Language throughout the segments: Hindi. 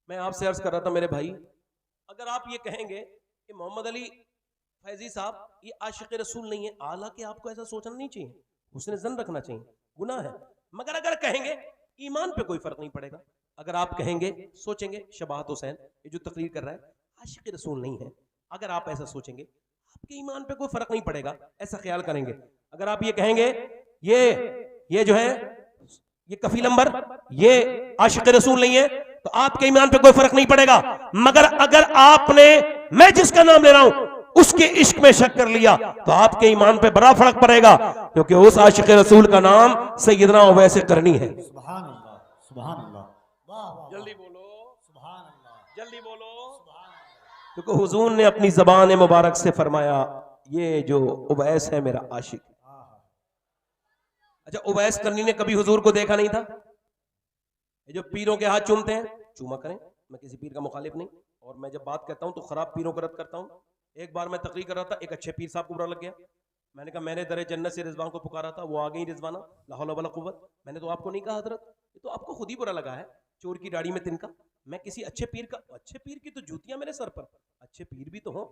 मैं आपसे अर्ज कर रहा था मेरे भाई, अगर आप ये कहेंगे कि मोहम्मद अली फैजी साहब ये आशिक रसूल नहीं है, हालांकि आपको ऐसा सोचना नहीं चाहिए, उसने जन रखना चाहिए, गुनाह है। मगर अगर कहेंगे ईमान पे कोई फर्क नहीं पड़ेगा, अगर आप कहेंगे सोचेंगे शबाहत हुसैन ये जो तकरीर कर रहा है आशिक रसूल नहीं है, अगर आप ऐसा सोचेंगे आपके ईमान पे कोई फर्क नहीं पड़ेगा, ऐसा ख्याल करेंगे। अगर आप ये कहेंगे ये जो है ये कफील अंबर ये आशिक रसूल नहीं है, तो आपके ईमान पे कोई फर्क नहीं पड़ेगा। मगर अगर आपने मैं जिसका नाम ले रहा हूं उसके इश्क में शक कर लिया तो आपके ईमान पे बड़ा फर्क पड़ेगा, क्योंकि उस आशिक रसूल का नाम सैयदना उवैस करनी है। सुभान अल्लाह, सुभान अल्लाह, वाह वाह, जल्दी बोलो सुभान अल्लाह, जल्दी बोलो। सुभान अल्लाह। क्योंकि हुजूर ने अपनी जबान मुबारक से फरमाया ये जो उवैस है मेरा आशिक। अच्छा, उवैस करनी ने कभी हुजूर को देखा नहीं था? ये जो पीरों के हाथ चूमते हैं, चूमा करें, मैं किसी पीर का मुखालिफ नहीं, और मैं जब बात करता हूं तो खराब पीरों को रद्द करता हूं। एक बार मैं तकरीर कर रहा था, एक अच्छे पीर साहब को बुरा लग गया, मैंने कहा मैंने दरे जन्नत से रिजवान को पुकारा था, वो आ गई रिजवाना, ला हौला वला कुव्वत, मैंने तो आपको नहीं कहा हजरत, ये तो आपको खुद ही बुरा लगा है, चोर की दाढ़ी में तिनका। मैं किसी अच्छे पीर की तो जूतियां मेरे सर पर, अच्छे पीर भी तो हो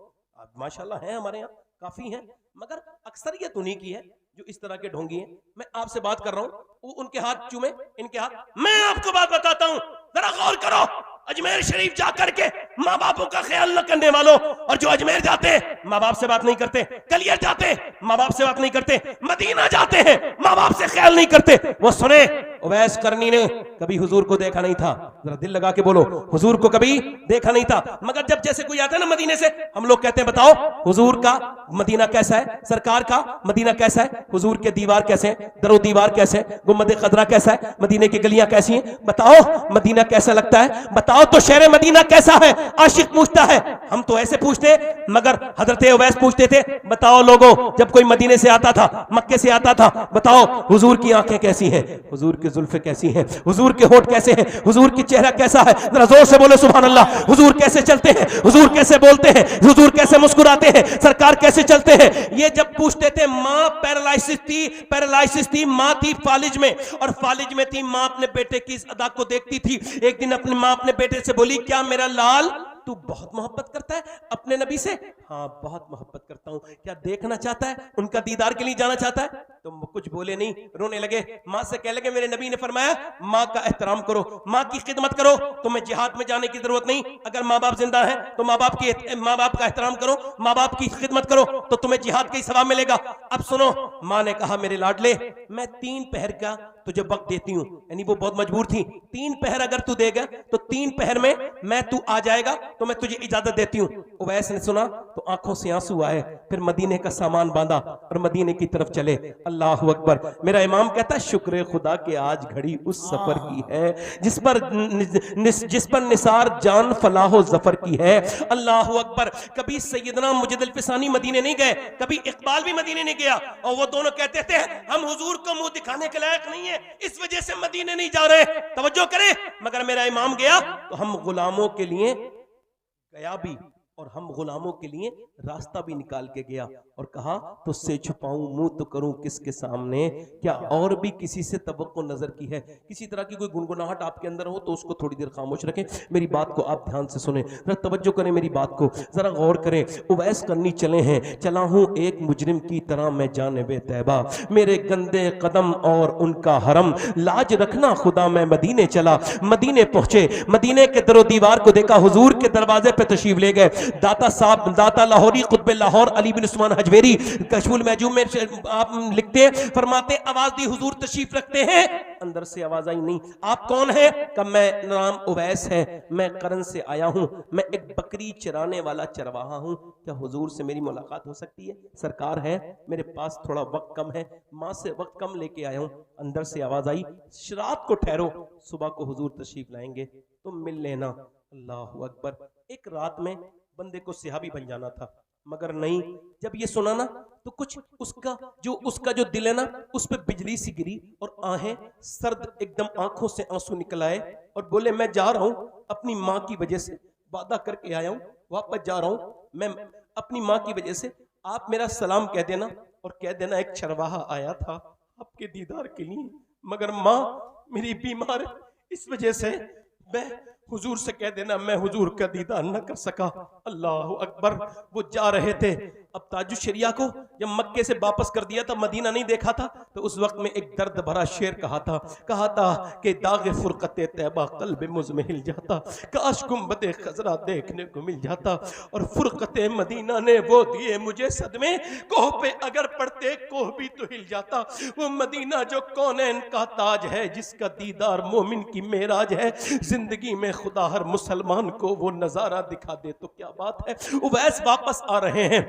माशाल्लाह हैं हमारे यहाँ, काफी हैं, मगर अक्सरियत उन्हीं की है जो इस तरह के ढोंगी हैं। मैं आपसे बात कर रहा हूं, वो उनके हाथ चूमे, इनके हाथ। मैं आपको बात बताता हूं, जरा गौर करो, अजमेर शरीफ जाकर के माँ बापों का ख्याल न करने वालों, और जो अजमेर जाते हैं माँ बाप से बात नहीं करते, कलियर जाते हैं माँ बाप से बात नहीं करते, मदीना जाते हैं माँ बाप से ख्याल नहीं करते, वो सुने उवैस करनी ने कभी हुजूर को देखा नहीं था। जरा दिल लगा के बोलो, हुजूर को कभी देखा नहीं था। मगर जब जैसे कोई आता है ना मदीने से, हम लोग कहते हैं बताओ हुजूर का मदीना कैसा है, सरकार का मदीना कैसा है, हुजूर के दीवार कैसे हैं, दरो दीवार कैसे है, गुम्बद खदरा कैसा है, मदीने की गलियां कैसी हैं, बताओ मदीना कैसा लगता है, बताओ तो शहर मदीना कैसा है। आशिक पूछता है, हम तो ऐसे पूछते, मगर हजरत उवैस पूछते थे, बताओ लोगों जब कोई मदीने से आता था, मक्के से आता था, बताओ हुजूर की आंखें कैसी हैं, हुजूर की जुल्फे कैसी हैं, हुजूर के होठ कैसे हैं, हुजूर की चेहरा कैसा है, जरा जोर से बोले सुभान अल्लाह। हुजूर कैसे चलते हैं, हुजूर कैसे बोलते हैं, हुजूर कैसे मुस्कुराते हैं, सरकार कैसे चलते हैं। ये जब पूछते थे, माँ पैरालाइसिस थी, माँ थी फालिज में, और फालिज में थी माँ, अपने बेटे की इस अदा को देखती थी। एक दिन अपनी माँ अपने बेटे से बोली, क्या मेरा लाल तू बहुत मोहब्बत करता है अपने नबी से? हाँ बहुत मोहब्बत करता हूं। क्या देखना चाहता है, उनका दीदार के लिए जाना चाहता है? तो कुछ बोले नहीं, रोने लगे। माँ से कह लगे मेरे नबी ने फरमाया माँ का एहतराम करो, माँ की खिदमत करो, तुम्हें जिहाद में जाने की जरूरत नहीं। अगर माँ बाप जिंदा है तो माँ बाप का एहतराम करो, माँ बाप की खिदमत करो, तो तुम्हें जिहाद का ही सवाब मिलेगा। अब सुनो, माँ ने कहा मेरे लाडले मैं 3 पहर का तुझे वक्त देती हूँ, यानी वो बहुत मजबूर थी, 3 पहर अगर तू देगा तो 3 पहर में मैं तू आ जाएगा तो मैं तुझे इजाजत देती हूँ। उवैस ने सुना तो आंखों से आंसू आए, फिर मदीने का सामान बांधा और मदीने की तरफ चले। अल्लाह अकबर। मेरा इमाम कहता है शुक्र खुदा के आज घड़ी उस सफर की है जिस पर निसार जान फलाहो जफर की है। अल्लाह अकबर। कभी सैयदना मुजद्दिद फिसानी मदीने नहीं गए, कभी इकबाल भी मदीने नहीं गया, और वो दोनों कहते थे हम हुजूर को मुंह दिखाने के लायक नहीं है, इस वजह से मदीने नहीं जा रहे। तवज्जो करें, मगर मेरा इमाम गया तो हम गुलामों के लिए गया भी, और हम गुलामों के लिए रास्ता भी निकाल के गया, और कहा तुझसे छुपाऊं मुंह तो करूं किसके सामने, क्या और भी किसी से तवक्को नजर की है? किसी तरह की कोई गुनगुनाहट आपके अंदर हो तो उसको थोड़ी देर खामोश रखें। मेरी बात को आप ध्यान से सुने, जरा तवज्जो करें, मेरी बात को जरा गौर करें। उवैस करनी चले हैं, चला हूं एक मुजरिम की तरह मैं जानिबे तैबा, मेरे गंदे कदम और उनका हरम, लाज रखना खुदा मैं मदीने चला। मदीने पहुंचे, मदीने के दरो दीवार को देखा, हुजूर के दरवाजे पे तशरीफ ले गए। दाता साहब, दाता लाहौरी कुतुब लाहौर अली बिन उस्मान हजवेरी कश्फुल महजूब में आप लिखते फरमाते आवाज दी हुजूर तशरीफ रखते हैं, अंदर से आवाज आई नहीं, आप कौन है? कब मैं नाम उवैस है, मैं करन से आया हूं, मैं एक बकरी चराने वाला चरवाहा हूं, क्या हुजूर से मेरी मुलाकात हो सकती है? सरकार है मेरे पास थोड़ा वक्त कम है, माँ से वक्त कम लेके आया हूं। अंदर से आवाज आई रात को ठहरो, सुबह को हुजूर तशरीफ लाएंगे तो मिल लेना। अल्लाह अकबर। एक रात में बंदे को सिहाबी बन जाना था, मगर नहीं, जब ये सुना ना तो कुछ उसका जो दिल है ना उस पे बिजली सी गिरी, और आहें सर्द एकदम आंखों से आंसू निकल आए, और बोले मैं जा रहा हूं अपनी माँ की वजह से, वादा करके आया हूं, वापस जा रहा हूं मैं अपनी माँ की वजह से, आप मेरा सलाम कह देना, और कह देना एक चरवाहा आया था आपके दीदार के लिए, मगर माँ मेरी बीमार है, इस वजह से मैं हुजूर से कह देना मैं हुजूर का दीदार न कर सका। अल्लाह अकबर। वो जा रहे थे, अब ताजुश शरिया को जब मक्के से वापस कर दिया था, मदीना नहीं देखा था, तो उस वक्त में एक दर्द भरा शेर कहा था कि दागे फुरकते तैबा कल्ब मुझ में हिल जाता, काश गुंबदे खजरा देखने को मिल जाता, और फुरकते मदीना ने वो दिए मुझे सदमे, कोह पे अगर पड़ते कोह भी तो हिल जाता। वो मदीना जो कौनैन का ताज है, जिसका दीदार मोमिन की मेराज है, जिंदगी में खुदा हर मुसलमान को वो नजारा दिखा दे तो क्या बात है। उवैस वापस आ रहे हैं,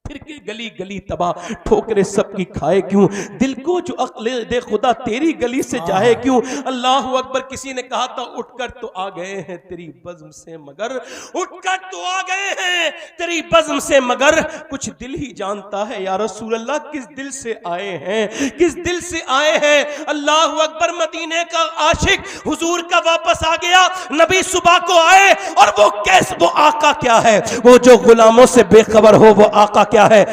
फिर के गली गली तबाह, ठोकरे सबकी खाए क्यों, दिल को जो अक्ल दे खुदा तेरी गली से जाए क्यों। अल्लाह अकबर। किसी ने कहा था उठकर तो आ गए हैं तेरी बज़्म से मगर, उठकर तो आ गए हैं तेरी बज़्म से मगर, कुछ दिल ही जानता है या रसूल अल्लाह किस दिल से आए हैं, किस दिल से आए हैं। अल्लाह अकबर। मदीने का आशिक हुजूर का वापस आ गया। नबी सुबह को आए और वो कैसे, वो आका क्या है, वो जो गुलामों से बेखबर हो, वो आका क्या है।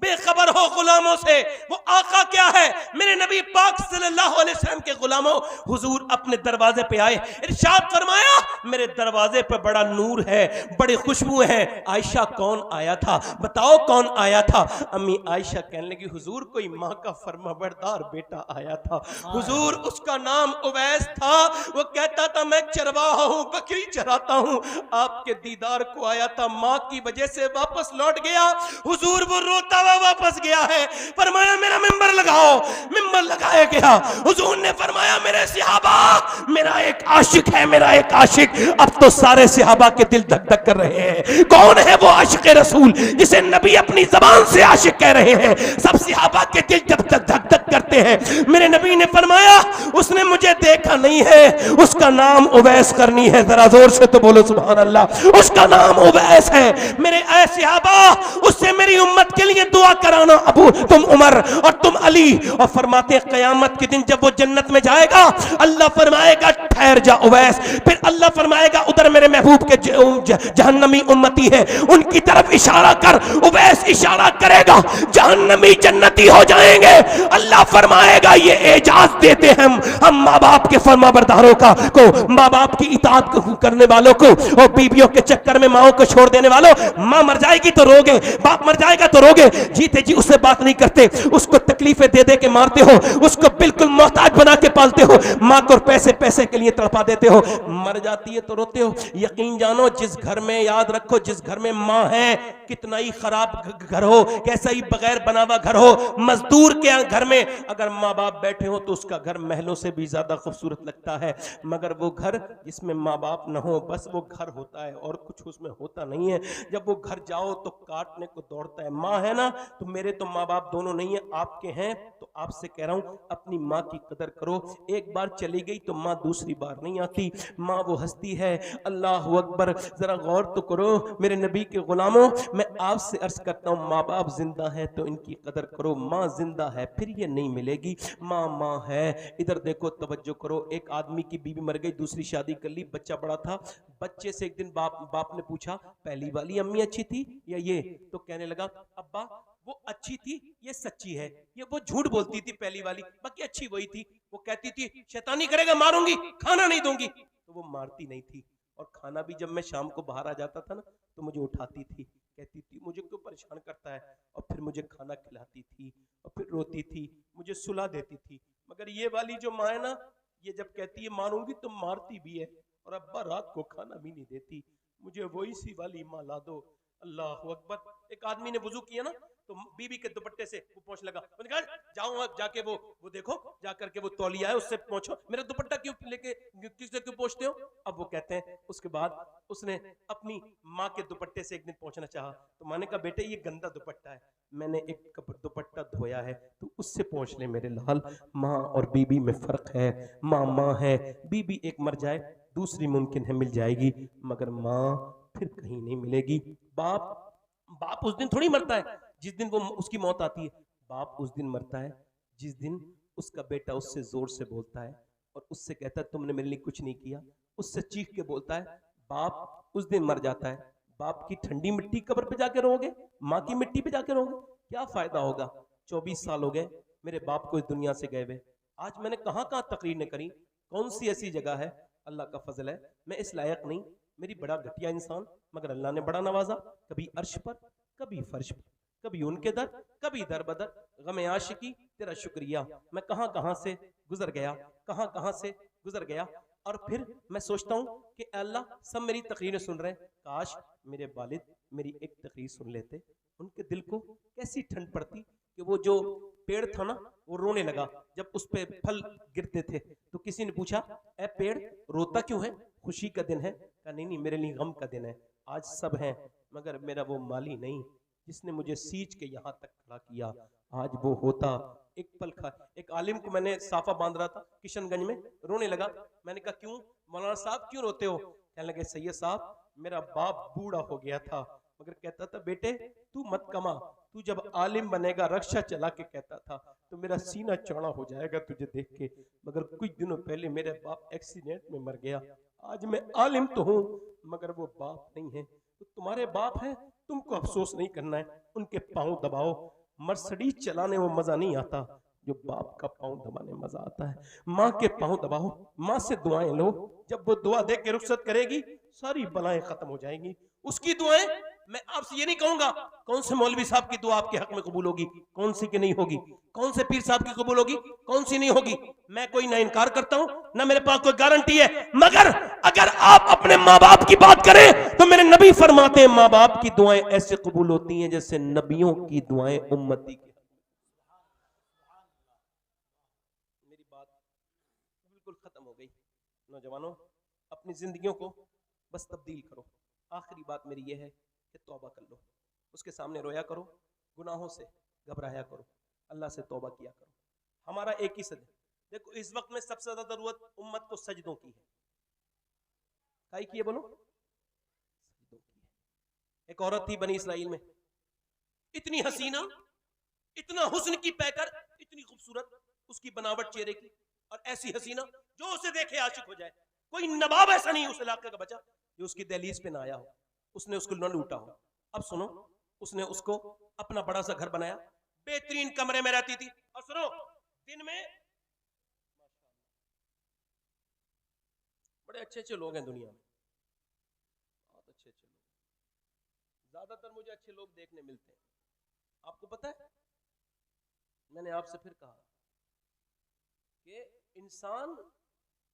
बेखबर हो गुलामों से, वो आका क्या है। मेरे नबी पाक सल्लल्लाहु अलैहि वसल्लम के गुलामों, हुजूर अपने दरवाजे पे आए, इरशाद फरमाया मेरे दरवाजे पे बड़ा नूर है, बड़ी खुशबू है। आयशा कौन आया था, बताओ कौन आया था। अम्मी आयशा कहने लगी हुजूर कोई माँ का फरमाबरदार बेटा आया था हुजूर, उसका नाम उवैस था। वो कहता था मैं चरवाहा हूँ, बकरी चराता हूँ, आपके दीदार को आया था, माँ की वजह से वापस लौट गया। हुजूर वो रोता हुआ वापस गया है, फरमाया मेरा मिंबर लगाओ, मिंबर लगाया गया। हुजूर ने फरमाया मेरे सहाबा, मेरा एक आशिक है, मेरा एक आशिक। अब तो सारे सहाबा के दिल धक धक कर रहे हैं, कौन है वो आशिक रसूल जिसे नबी अपनी जबान से आशिक कह रहे हैं। सब सहाबा के दिल जब तक धक धक करते हैं। मेरे नबी ने फरमाया उसने मुझे देखा नहीं है, उसका नाम उवैस करनी है, जरा जोर से तो बोलो सुभान अल्लाह, उसका नाम उवैस है। मेरे ऐ सहाबा, उससे मेरी उम्मत के लिए दुआ कराना, अबू तुम उमर और तुम अली। और फरमाते हैं क़यामत के दिन जब वो जन्नत में जाएगा, अल्लाह फरमाएगा ठहर जा उवैस, फिर अल्लाह फरमाएगा उधर मेरे महबूब के जहन्नमी उम्मती है, उनकी तरफ इशारा कर। उवैस इशारा करेगा, जहन्नमी जन्नती हो जाएंगे। अल्लाह फरमाएगा ये एजाज देते हैं हम माँ बाप के फरमाबरदारों को, माँ बाप की इताअत करने वालों को, और बीबियों के चक्कर में माओ को छोड़ देने वालों। माँ मर जाएगी तो रोगे, बाप मर जाएगा तो रोगे, जीते जी उससे बात नहीं करते, उसको तकलीफें दे दे के मारते हो, उसको बिल्कुल मोहताज बना के पालते हो, माँ को पैसे के लिए तड़पा देते हो, मर जाती है तो रोते हो। यकीन जानो जिस घर में, याद रखो जिस घर में माँ है, कितना ही खराब घर हो, कैसा ही बगैर बना हुआ घर हो, मजदूर के घर में अगर माँ बाप बैठे हो तो उसका घर महलों से भी ज्यादा खूबसूरत लगता है। मगर वो घर जिसमें माँ बाप न हो, बस वो घर होता है और कुछ उसमें होता नहीं है। जब वो घर जाओ तो काटने को दौड़ता है। माँ है ना, तो मेरे तो माँ बाप दोनों नहीं है, आपके हैं, तो आपसे कह रहा हूं अपनी माँ की कदर करो। एक बार चली गई तो माँ दूसरी बार नहीं आती, माँ वो हस्ती है। अल्लाह अकबर। जरा गौर तो करो मेरे नबी के गुलामों, मैं आपसे अर्ज करता हूँ माँ बाप जिंदा है तो इनकी कदर करो। माँ जिंदा है फिर ये नहीं मिलेगी, माँ माँ है। इधर देखो, तवज्जो करो। एक आदमी की बीवी मर गई, दूसरी शादी कर ली, बच्चा बड़ा था। बच्चे से एक दिन बाप ने पूछा पहली वाली अम्मी अच्छी थी या ये, तो कहने लगा अब्बा वो अच्छी थी, ये सच्ची है, ये वो झूठ बोलती थी पहली वाली, बाकी अच्छी वही थी। वो कहती थी शैतानी करेगा मारूंगी, खाना नहीं दूंगी, तो वो मारती नहीं थी। और खाना भी जब मैं शाम को बाहर आ जाता था ना तो मुझे उठाती थी, कहती थी मुझे क्यों परेशान करता है, और फिर मुझे खाना खिलाती थी और फिर रोती थी, मुझे सुला देती थी। मगर ये वाली जो माँ है ना, ये जब कहती है मारूंगी तो मारती भी है, और अब्बा रात को खाना भी नहीं देती। मुझे वही सी वाली माँ ला दो। अल्लाह अकबर। एक आदमी ने वुजू किया ना तो बीबी के दुपट्टे से वो पोंछ लगा, मैंने कहा जाओ जाके वो देखो, जा करके वो तौलिया है उससे पोंछो, मेरा दुपट्टा क्यों लेके किससे क्यों पोंछते हो। अब वो कहते हैं उसके बाद उसने अपनी माँ के दुपट्टे से एक दिन पोंछना चाहा, तो माँ ने कहा बेटे ये गंदा दुपट्टा है, मैंने एक दुपट्टा धोया है, तो उससे पोंछ ले मेरे लाल। माँ और बीबी में फर्क है। माँ माँ है, बीबी एक मर जाए दूसरी मुमकिन है मिल जाएगी, मगर माँ फिर कहीं नहीं मिलेगी। बाप उस दिन थोड़ी मरता है जिस दिन वो उसकी मौत आती है, बाप उस दिन मरता है जिस दिन उसका बेटा उससे जोर से बोलता है और उससे कहता है तुमने मेरे लिए कुछ नहीं किया, उससे चीख के बोलता है, बाप उस दिन मर जाता है। बाप की ठंडी मिट्टी कब्र पे जाके रोगे, माँ की मिट्टी पे जाके रोगे, क्या फायदा होगा। 24 साल हो गए, मेरे बाप को इस दुनिया से गए हुए। आज मैंने कहाँ कहाँ तकरीरें करी, कौन सी ऐसी जगह है, अल्लाह का फजल है, मैं इस लायक नहीं, मेरी बड़ा घटिया इंसान, मगर अल्लाह ने बड़ा नवाजा, कभी अर्श पर, कभी फर्श पर, कभी उनके दर, कभी दर बदर, गम आशिकी तेरा शुक्रिया, मैं कहाँ कहाँ से गुजर गया, कहाँ कहाँ से गुजर गया। और फिर मैं सोचता हूँ कि अल्लाह सब मेरी तकरीरें सुन रहे हैं, काश मेरे वालिद मेरी एक तकरीर सुन लेते, उनके दिल को कैसी ठंड पड़ती कि वो जो पेड़ था ना वो रोने लगा जब उस पे फल गिरते थे। तो किसी ने पूछा, ए पेड़ रोता क्यों है, खुशी का दिन है? कहा नहीं नहीं, मेरे लिए गम का दिन है। आज सब हैं मगर मेरा वो माली नहीं जिसने मुझे सींच के यहाँ तक खड़ा किया, आज वो होता एक पल खा। एक आलिम को मैंने साफा बांध रहा था किशनगंज में, रोने लगा। मैंने कहा क्यों मौलाना साहब क्यों रोते हो? कहने लगे सैयद साहब मेरा बाप बूढ़ा हो गया था, मगर कहता था बेटे तू मत कमा, तू जब आलिम बनेगा रक्षा चला के कहता था तो मेरा सीना चौड़ा हो जाएगा तुझे देख के, मगर कुछ दिनों पहले मेरे बाप एक्सीडेंट में मर गया, आज मैं आलिम तो हूँ मगर वो बाप नहीं है। तो तुम्हारे बाप हैं, तुमको अफसोस नहीं करना है, उनके पाँव दबाओ। मर्सिडीज चलाने वो मजा नहीं आता जो बाप का पाँव दबाने मजा आता है। माँ के पाँव दबाओ, माँ से दुआएं लो, जब वो दुआ दे के रुखसत करेगी सारी बलाएं खत्म हो जाएंगी। उसकी दुआएं, मैं आपसे ये नहीं कहूंगा कौन से मौलवी साहब की दुआ आपके हक में कबूल होगी, कौन सी की नहीं होगी, कौन से पीर साहब की कबूल होगी, कौन सी नहीं होगी। मैं कोई ना इनकार करता हूं ना मेरे पास कोई गारंटी है, मगर अगर आप अपने माँ बाप की बात करें तो मेरे नबी फरमाते हैं माँ बाप की दुआएं ऐसे कबूल होती हैं जैसे नबियों की दुआएं उम्मती की। मेरी बात बिल्कुल खत्म हो गई। नौजवानों अपनी जिंदगियों को बस तब्दील करो। आखिरी बात मेरी यह है कि तौबा कर लो, उसके सामने रोया करो, गुनाहों से घबराया करो, अल्लाह से तौबा किया करो। हमारा एक ही सजदा, देखो इस वक्त में सबसे ज्यादा जरूरत उम्मत को सजदों की है। काई की है बोलो? सजदों की है। एक औरत थी बनी इसराइल में, इतनी हसीना, इतना हुस्न की पैकर, इतनी खूबसूरत उसकी बनावट चेहरे की, और ऐसी हसीना जो उसे देखे आशिक हो जाए। कोई नवाब ऐसा नहीं उस इलाके का बचा जो उसकी दहलीज पे ना आया हो, उसने उसको न लूटा हो। अब सुनो, उसने उसको अपना बड़ा सा घर बनाया, बेहतरीन कमरे में रहती थी। और सुनो, दिन में बड़े अच्छे अच्छे लोग हैं दुनिया में, बहुत अच्छे अच्छे लोग, ज्यादातर मुझे अच्छे लोग देखने मिलते हैं। आपको पता है, मैंने आपसे फिर कहा कि इंसान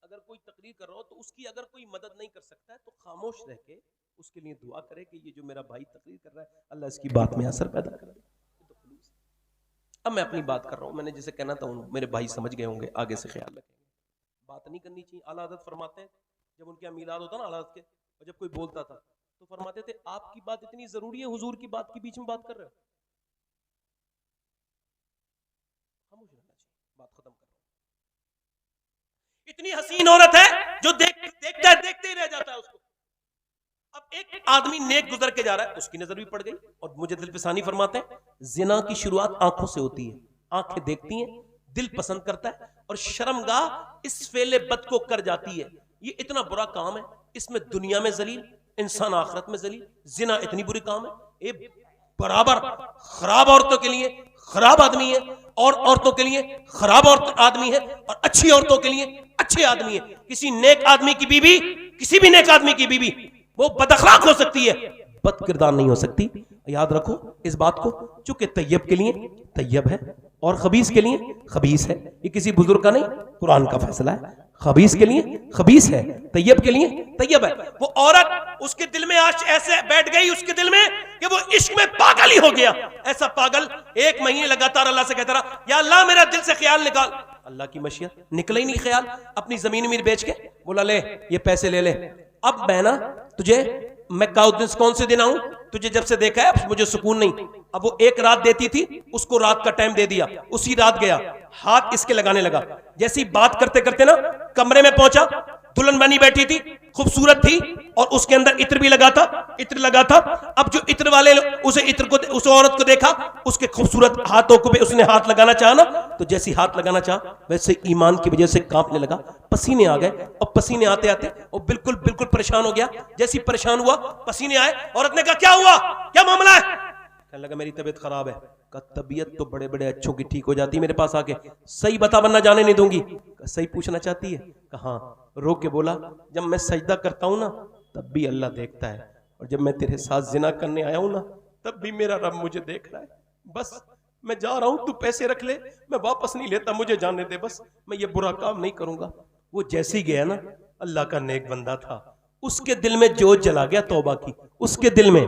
अगर कोई तकरीर कर रहा हो तो उसकी अगर कोई मदद नहीं कर सकता है तो खामोश रह के उसके लिए दुआ करे कि ये जो मेरा भाई तकरीर कर रहा है अल्लाह इसकी बात में असर पैदा कर दे। अब मैं अपनी बात कर रहा हूँ, मैंने जिसे कहना था मेरे भाई समझ गए होंगे, आगे से ख्याल रखेंगे। बात नहीं करनी चाहिए। आला हज़रत फरमाते हैं, जब उनके यहाँ मीलाद होता ना आला हज़रत के, और जब कोई बोलता था तो फरमाते थे आपकी बात इतनी जरूरी है, हुजूर की बात के बीच में बात कर रहे हो, खामोश रहना चाहिए, बात खत्म कर रहा हूं। इतनी हसीन औरत है जो देखते ही रह जाता है उसको। अब एक आदमी नेक गुजर के जा रहा है, उसकी नजर भी पड़ गई, और मुझे दिल पिसानी फरमाते हैं जिना की शुरुआत आंखों से होती है, आंखें देखती हैं, दिल पसंद करता है, और शर्मगाह इस फेले बद को कर जाती है। ये इतना बुरा काम है, इसमें दुनिया में जलील, इंसान आखिरत में जलील। जिना इतनी बुरी काम है, ये बराबर खराब औरतों के लिए खराब आदमी है, और औरतों के लिए खराब आदमी है, और अच्छी औरतों के लिए अच्छे आदमी है। किसी नेक आदमी की बीवी, किसी भी नेक आदमी की बीवी वो बदअखलाक हो सकती है, बद किरदार नहीं हो सकती। याद रखो इस बात को, चूंकि तैयब के लिए तैयब है और खबीस के लिए खबीस है। ये किसी बुजुर्ग का नहीं, कुरान का फैसला है। खबीस के लिए खबीस है, तैयब के लिए तैयब है। वो औरत, उसके दिल में आज ऐसे बैठ गई उसके दिल में कि वो इश्क में पागल ही हो गया। ऐसा पागल 1 महीने लगातार अल्लाह से कहता रहा, या अल्लाह मेरा दिल से ख्याल निकाल। अल्लाह की मशीयत, निकला ही नहीं ख्याल। अपनी जमीन मीर बेच के बोला ले ये पैसे ले ले, अब मैं ना तुझे मैं कौन से दिन आऊं, तुझे जब से देखा है मुझे सुकून नहीं। अब वो एक रात देती थी, उसको रात का टाइम दे दिया, उसी रात गया, हाथ इसके लगाने लगा। जैसी बात करते करते ना कमरे में पहुंचा, दुल्हन बनी बैठी थी, खूबसूरत थी, और उसके अंदर इत्र भी लगा था, इत्र लगा था। अब जो इत्र वाले उसे इत्र को, उस औरत को देखा, उसके खूबसूरत हाथों को भी उसने हाथ लगाना चाहा ना, तो जैसी हाथ लगाना चाहा वैसे ईमान की वजह से कांपने लगा, पसीने आ गए, और पसीने आते आते वो बिल्कुल बिल्कुल परेशान हो गया। जैसी परेशान हुआ, पसीने आए, औरत ने कहा क्या हुआ, क्या मामला है? कहने लगा मेरी तबीयत खराब है। का तबीयत तो बड़े बड़े अच्छों की ठीक हो जाती है मेरे पास आके, सही बता वरना जाने नहीं दूंगी। सही पूछना चाहती है? कहा रो के बोला जब मैं सजदा करता हूं ना तब भी अल्लाह देखता है, और जब मैं तेरे साथ जिना करने आया हूं ना तब भी मेरा रब मुझे देख रहा है। बस मैं जा रहा हूं, तू पैसे रख ले, मैं वापस नहीं लेता, मुझे जाने दे, बस मैं ये बुरा काम नहीं करूंगा। वो जैसे ही गया ना, अल्लाह का नेक बंदा था, उसके दिल में जोत जला गया तौबा की, उसके दिल में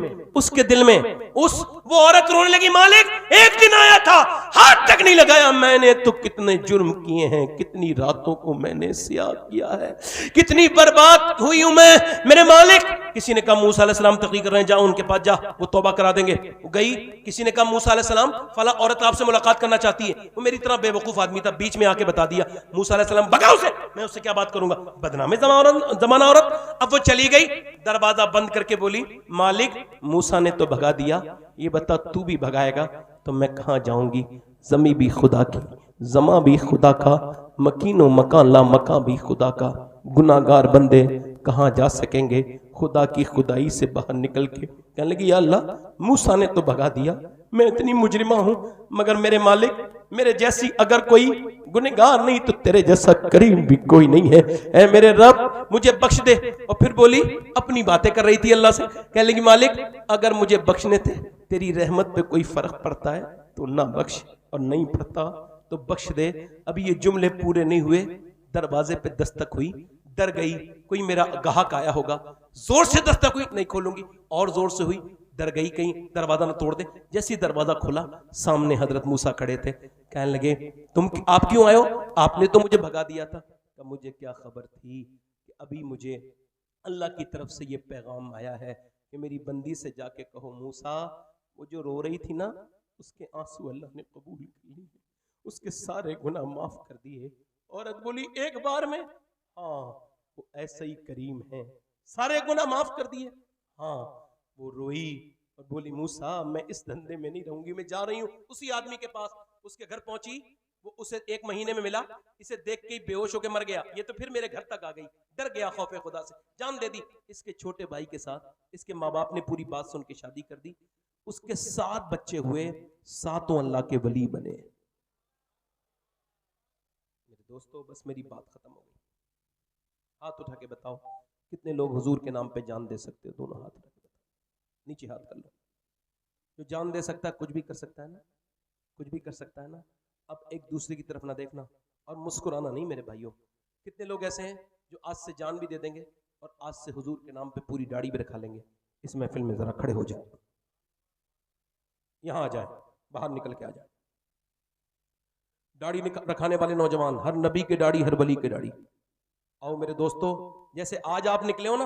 वो औरत रोने लगी, मालिक एक दिन आया था, हाथ तक नहीं लगाया, मैंने तो कितने जुर्म किए हैं, कितनी रातों को मैंने सियाह किया है, कितनी बर्बाद हुई हूं मैं मेरे मालिक। किसी ने कहा मूसा अलैहिस्सलाम तकरीर कर रहे हैं, जाओ उनके पास जा, वो तौबा करा देंगे। वो गई, किसी ने कहा मूसा अलैहिस्सलाम फला औरत आपसे मुलाकात करना चाहती है। वो मेरी तरह बेवकूफ आदमी था, बीच में आके बता दिया। मूसा अलैहिस्सलाम भगा उसे, मैं उससे क्या बात करूंगा, बदनामी जमाना औरत। अब वो चली गई, दरवाजा बंद करके बोली, मालिक मूसा ने तो भगा दिया, ये बता तू भी भगाएगा तो मैं कहां जाऊंगी। जमी भी खुदा की, जमा भी खुदा का, मकीनो मकान ला मकां भी खुदा का। गुनाहगार बंदे कहां जा सकेंगे खुदा की खुदाई से बाहर निकल के। कहने लगी या अल्लाह, मूसा ने तो भगा दिया, मैं इतनी मुजरिमा हूं, मगर मेरे मालिक मेरे जैसी अगर कोई गुनहगार नहीं तो तेरे जैसा करीम भी कोई नहीं है, ऐ मेरे रब मुझे बख्श दे। और फिर बोली, अपनी बातें कर रही थी अल्लाह से, कहने लगी मालिक अगर मुझे बख्शने थे तेरी रहमत पे कोई फर्क पड़ता है तो ना बख्श, और नहीं पड़ता तो बख्श दे। अभी ये जुमले पूरे नहीं हुए, दरवाजे पे दस्तक हुई, डर गई, कोई मेरा गाहक आया होगा, जोर से दस्तक हुई, नहीं खोलूंगी, और जोर से हुई, डर गई कहीं दरवाजा न तोड़ दे। जैसे दरवाजा खुला, सामने हजरत मूसा खड़े थे। कहने लगे आप क्यों आए हो, आपने तो मुझे भगा दिया था। तो मुझे क्या खबर थी कि अभी मुझे अल्लाह की तरफ से ये पैगाम आया है कि मेरी बंदी से जाके कहो मूसा वो जो रो रही थी ना, उसके आंसू अल्लाह ने कबूल कर लिए, उसके सारे गुनाह माफ कर दिए। औरत बोली एक बार में, हाँ वो ऐसा ही करीम है, सारे गुनाह माफ कर दिए। हाँ वो रोई और बोली मूसा मैं इस धंधे में नहीं रहूंगी, मैं जा रही हूँ उसी आदमी के पास। उसके घर पहुंची, वो उसे 1 महीने में मिला, इसे देख के ही बेहोश होकर मर गया। ये तो फिर मेरे घर तक आ गई, डर गया खौफे खुदा से, जान दे दी। इसके छोटे भाई के साथ इसके माँ बाप ने पूरी बात सुन के शादी कर दी। उसके 7 बच्चे हुए, 7 अल्लाह के वली बने। मेरे दोस्तों बस मेरी बात खत्म हो गई। हाथ उठा के बताओ कितने लोग हुजूर के नाम पे जान दे सकते हो? दोनों हाथ उठा के बताओ, नीचे हाथ कर लो। जो जान दे सकता है कुछ भी कर सकता है ना, कुछ भी कर सकता है ना। अब एक दूसरे की तरफ ना देखना और मुस्कुराना नहीं मेरे भाइयों। कितने लोग ऐसे हैं जो आज से जान भी दे देंगे और आज से हुजूर के नाम पे पूरी दाढ़ी भी रखा लेंगे। इस महफिल में जरा खड़े हो जाए, यहां आ जाए, बाहर निकल के आ जाए। दाढ़ी रखाने वाले नौजवान, हर नबी की दाढ़ी, हर वली की दाढ़ी। आओ मेरे दोस्तों, जैसे आज आप निकले हो ना,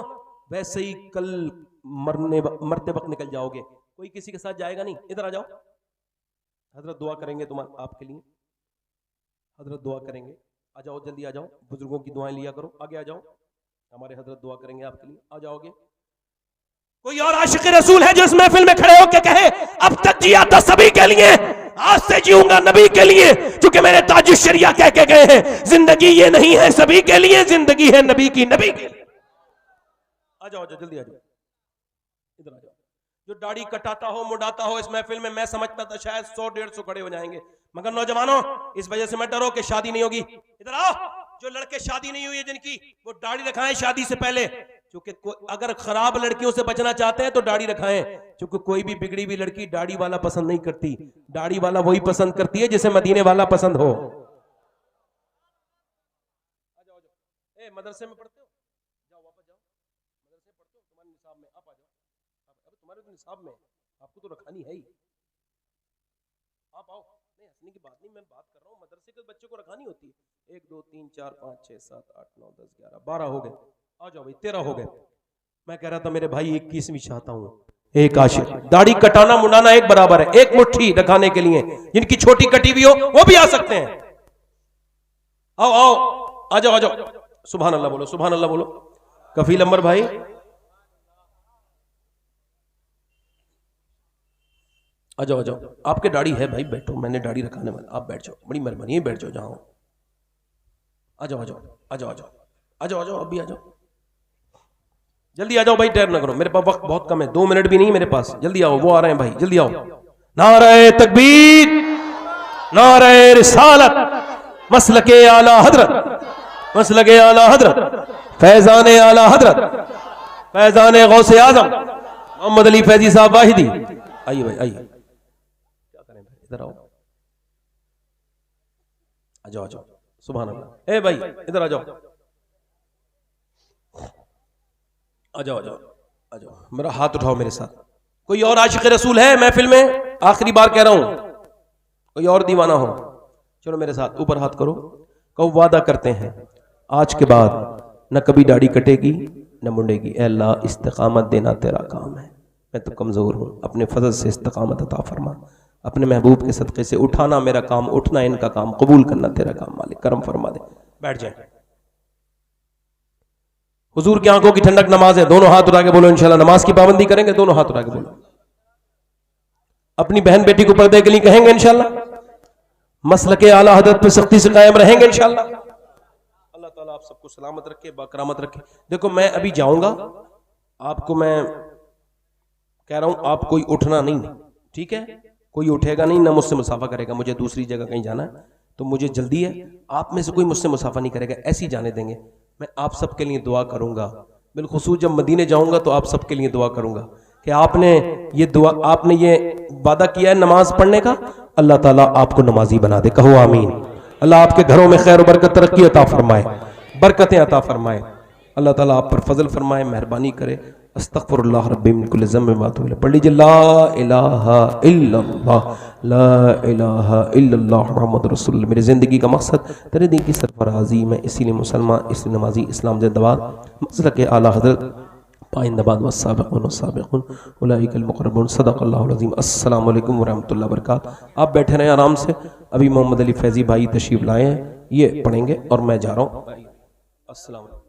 वैसे ही कल मरते वक्त निकल जाओगे। कोई किसी के साथ जाएगा नहीं। इधर आ जाओ, हजरत दुआ करेंगे तुम्हारे आपके लिए, हजरत दुआ करेंगे। आ जाओ, जल्दी आ जाओ, बुजुर्गों की दुआएं लिया करो। आगे आ जाओ, हमारे हजरत दुआ करेंगे आपके लिए। आ जाओगे? कोई और आशिक रसूल है जो इस महफिल में खड़े होकर कहे अब तक जिया था सभी के लिए, आज से जीऊंगा नबी के लिए, क्योंकि मेरे ताजुश शरिया कह के गए हैं जिंदगी ये नहीं है सभी के लिए, जिंदगी है नबी की, नबी के लिए। आ जाओ, जल्दी आ जाओ, इधर आ जाओ। जो दाढ़ी कटाता हो, मुड़ाता हो इस महफिल में, मैं समझता था शायद 100-150 खड़े हो जाएंगे, मगर नौजवानों इस वजह से मत डरो कि शादी नहीं होगी। इधर आओ, जो लड़के शादी नहीं हुई है जिनकी, वो दाढ़ी रखाएं शादी से पहले, क्योंकि अगर खराब लड़कियों से बचना चाहते हैं तो दाढ़ी रखाएं, क्योंकि कोई भी बिगड़ी हुई लड़की दाढ़ी वाला पसंद नहीं करती। दाढ़ी वाला वही पसंद करती है जिसे मदीने वाला पसंद हो। ए मदरसे में पढ़ते हो, जाओ वापस जाओ, मदरसे पढ़ते हो, तुम्हारे निसाब में आप आ जाओ। अब तुम्हारे तो निसाब में आपको तो रखानी है ही, आप आओ। नहीं हंसने की बात नहीं, मैं बात कर रहा हूँ मदरसे के बच्चों को रखानी होती है। 1 2 3 4 5 6 7 8 9 10 11 12 हो गए। आ जाओ भाई, 13 हो गए। मैं कह रहा था मेरे भाई 21वीं चाहता हूँ। एक आशिक, दाढ़ी कटाना मुंडाना एक बराबर है। एक मुट्ठी रखाने के लिए, जिनकी छोटी कटी हुई हो वो भी आ सकते हैं। आओ आओ, आ जाओ, आ जाओ। सुभान अल्लाह बोलो, सुभान अल्लाह बोलो। कफील अंबर भाई, आ जाओ, आ जाओ। आपके दाढ़ी है भाई, बैठो, मैंने दाढ़ी रखाने वाला, आप बैठ जाओ, बड़ी मेहरबानी है, बैठ जाओ जहां हो। आ जाओ, आ जाओ, आ जाओ, आ जाओ, आ जाओ, आ जाओ, अभी आ जाओ, जल्दी आ जाओ भाई, देर ना करो, मेरे पास वक्त बहुत कम है, 2 मिनट भी नहीं मेरे पास। जल्दी आओ, वो आ रहे हैं भाई, जल्दी आओ, नारे तकबीर, नारे रिसालत, मसलके आला हजरत, मसलके आला हजरत, फैजान आला हजरत, फैजान गौसे आजम मोहम्मद अली फैजी साहब वाहिदी। आइए भाई आइए, क्या करें भाई, इधर आओ, आ जाओ आ जाओ, सुभान अल्लाह। ए भाई इधर आ जाओ, आ जाओ आ जाओ आ जाओ, मेरा हाथ उठाओ मेरे साथ। कोई और आशिक रसूल है महफिल में? आखिरी बार कह रहा हूं, कोई और दीवाना हो, चलो मेरे साथ, ऊपर हाथ करो। कहो वादा करते हैं आज के बाद न कभी दाढ़ी कटेगी न मुंडेगी। ए अल्लाह इस्तिकामत देना तेरा काम है, मैं तो कमजोर हूं, अपने फजल से इस्तिकामत अता फरमा, अपने महबूब के सदक़े से उठाना मेरा काम, उठना इनका काम, कबूल करना तेरा काम, मालिक करम फरमा दे। बैठ जाए। हुजूर की आंखों की ठंडक नमाज है, दोनों हाथ उठा के बोलो इंशाल्लाह नमाज की पाबंदी करेंगे, दोनों हाथ उठा के बोलो। अपनी बहन बेटी को पर्दे के लिए कहेंगे इंशाल्लाह, मसलके आला हजरत पे सख्ती से कायम रहेंगे इंशाल्लाह। अल्लाह ताला आप सबको सलामत रखे, बाकरामत रखे। देखो मैं अभी जाऊंगा, आपको मैं कह रहा हूं आप कोई उठना नहीं, ठीक है? कोई उठेगा नहीं, ना मुझसे मुसाफा करेगा, मुझे दूसरी जगह कहीं जाना है तो मुझे जल्दी है, आप में से कोई मुझसे मुसाफा नहीं करेगा, ऐसे ही जाने देंगे। मैं आप सबके लिए दुआ करूंगा, बिलखुसूस जब मदीने जाऊंगा तो आप सबके लिए दुआ करूंगा कि आपने ये दुआ, आपने ये वादा किया है नमाज पढ़ने का, अल्लाह ताला आपको नमाजी बना दे, कहो आमीन। अल्लाह आपके घरों में खैर बरकत तरक्की अता फरमाए, बरकतें अता फरमाए, अल्लाह ताला आप पर फजल फरमाए, मेहरबानी करे। अस्तगफिरुल्लाह रब्बी मिन कुल्लि ज़म्बिन व अतूबु इलैह। पढ़ लीजिए ला इलाहा इल्लल्लाह, ला इलाहा इल्लल्लाह मुहम्मदुर रसूलुल्लाह। मेरी ज़िंदगी का मकसद तेरे दीन की सरफराजी, मैं इसीलिए मुसलमान, इसलिए नमाजी, इस्लाम जिंदाबाद, मसलके आला हज़रत पाइंदाबाद वस्साबिक़ून वस्साबिक़ून उलाइकल मुक़र्रबून। सदक़ल्लाहुल अज़ीम। अस्सलामु अलैकुम व रहमतुल्लाहि व बरकातहू। आप बैठे रहें आराम से, अभी मोहम्मद अली फैज़ी भाई तशरीफ़ लाए हैं, ये पढ़ेंगे और मैं जा रहा हूँ। अस्सलाम वालेकुम।